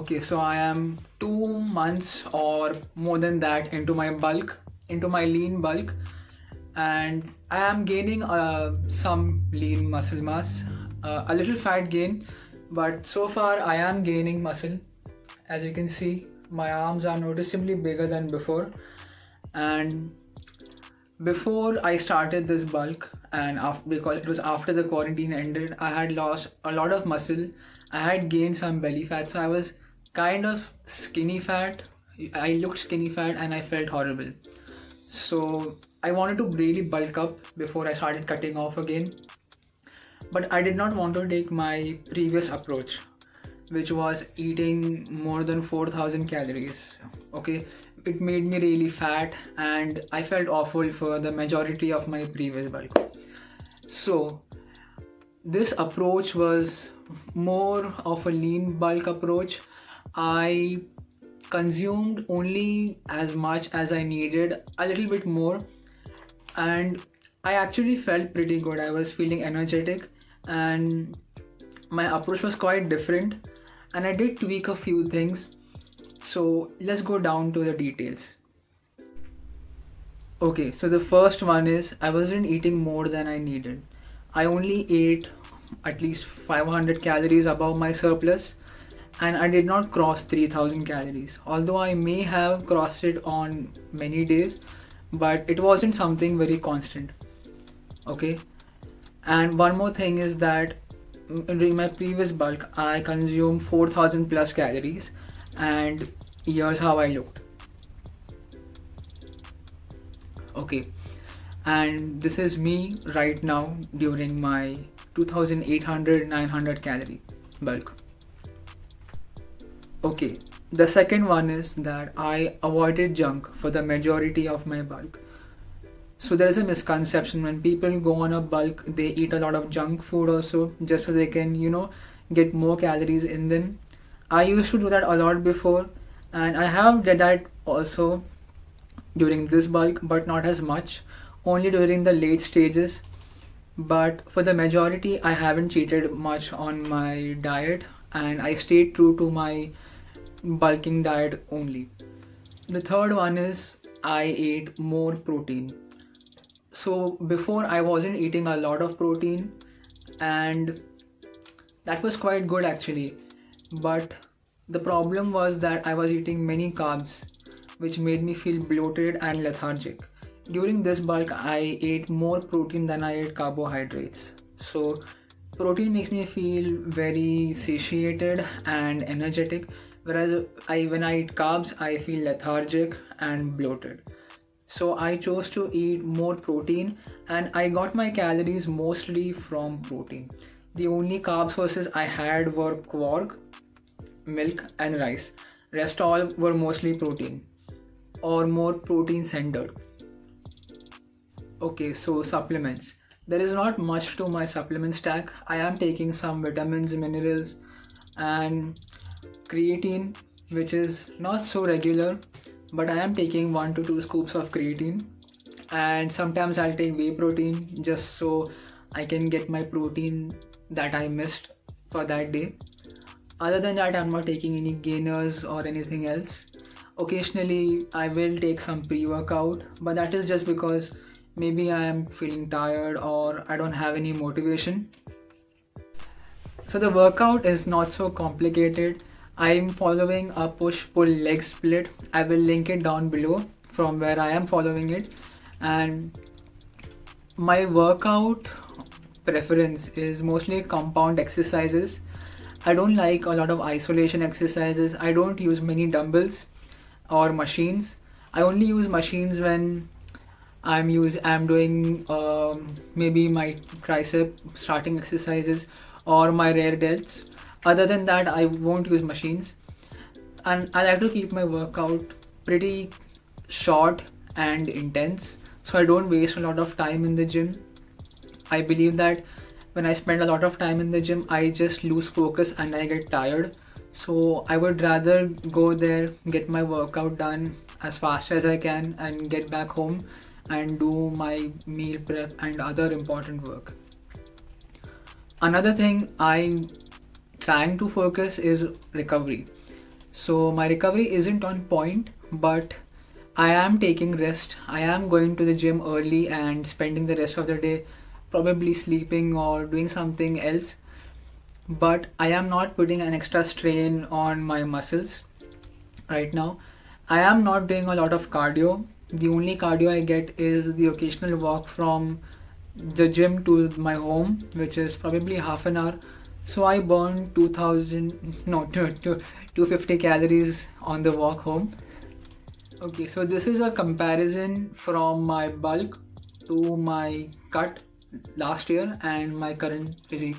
Okay, so I am 2 months or more than that into my lean bulk, and I am gaining some lean muscle mass, a little fat gain, but so far I am gaining muscle. As you can see, my arms are noticeably bigger than before, and before I started this bulk, and because it was after the quarantine ended, I had lost a lot of muscle. I had gained some belly fat, so I was kind of skinny fat. I looked skinny fat and I felt horrible. So I wanted to really bulk up before I started cutting off again. But I did not want to take my previous approach, which was eating more than 4,000 calories. Okay, it made me really fat and I felt awful for the majority of my previous bulk. So this approach was more of a lean bulk approach. I consumed only as much as I needed, a little bit more, and I actually felt pretty good. I was feeling energetic and my approach was quite different, and I did tweak a few things. So let's go down to the details. Okay, so the first one is I wasn't eating more than I needed. I only ate at least 500 calories above my surplus, and I did not cross 3000 calories. Although I may have crossed it on many days, but it wasn't something very constant. Okay, and one more thing is that during my previous bulk, I consumed 4000 plus calories, and here's how I looked. Okay, and this is me right now during my 2800-900 calorie bulk. Okay, the second one is that I avoided junk for the majority of my bulk. So there is a misconception when people go on a bulk, they eat a lot of junk food also just so they can, get more calories in them. I used to do that a lot before, and I have did that also during this bulk, but not as much, only during the late stages. But for the majority, I haven't cheated much on my diet, and I stayed true to my bulking diet only. The third one is I ate more protein. So before I wasn't eating a lot of protein, and that was quite good actually, but the problem was that I was eating many carbs, which made me feel bloated and lethargic. During this bulk, I ate more protein than I ate carbohydrates. So protein makes me feel very satiated and energetic, whereas when I eat carbs, I feel lethargic and bloated. So I chose to eat more protein, and I got my calories mostly from protein. The only carb sources I had were quark, milk and rice. Rest all were mostly protein or more protein centered. Okay, so supplements. There is not much to my supplement stack. I am taking some vitamins, minerals and creatine, which is not so regular, but I am taking 1 to 2 scoops of creatine, and sometimes I'll take whey protein just so I can get my protein that I missed for that day. Other than that, I'm not taking any gainers or anything else. Occasionally I will take some pre-workout, but that is just because maybe I am feeling tired or I don't have any motivation. So the workout is not so complicated. I'm following a push-pull leg split. I will link it down below from where I am following it. And my workout preference is mostly compound exercises. I don't like a lot of isolation exercises. I don't use many dumbbells or machines. I only use machines when I'm doing maybe my tricep starting exercises or my rear delts. Other than that, I won't use machines, and I like to keep my workout pretty short and intense so I don't waste a lot of time in the gym. I believe that when I spend a lot of time in the gym, I just lose focus and I get tired. So I would rather go there, get my workout done as fast as I can and get back home and do my meal prep and other important work. Another thing I'm trying to focus is recovery. So my recovery isn't on point, but I am taking rest. I am going to the gym early and spending the rest of the day probably sleeping or doing something else. But I am not putting an extra strain on my muscles right now. I am not doing a lot of cardio. The only cardio I get is the occasional walk from the gym to my home, which is probably half an hour. So I burn 250 calories on the walk home. Okay, so this is a comparison from my bulk to my cut last year and my current physique.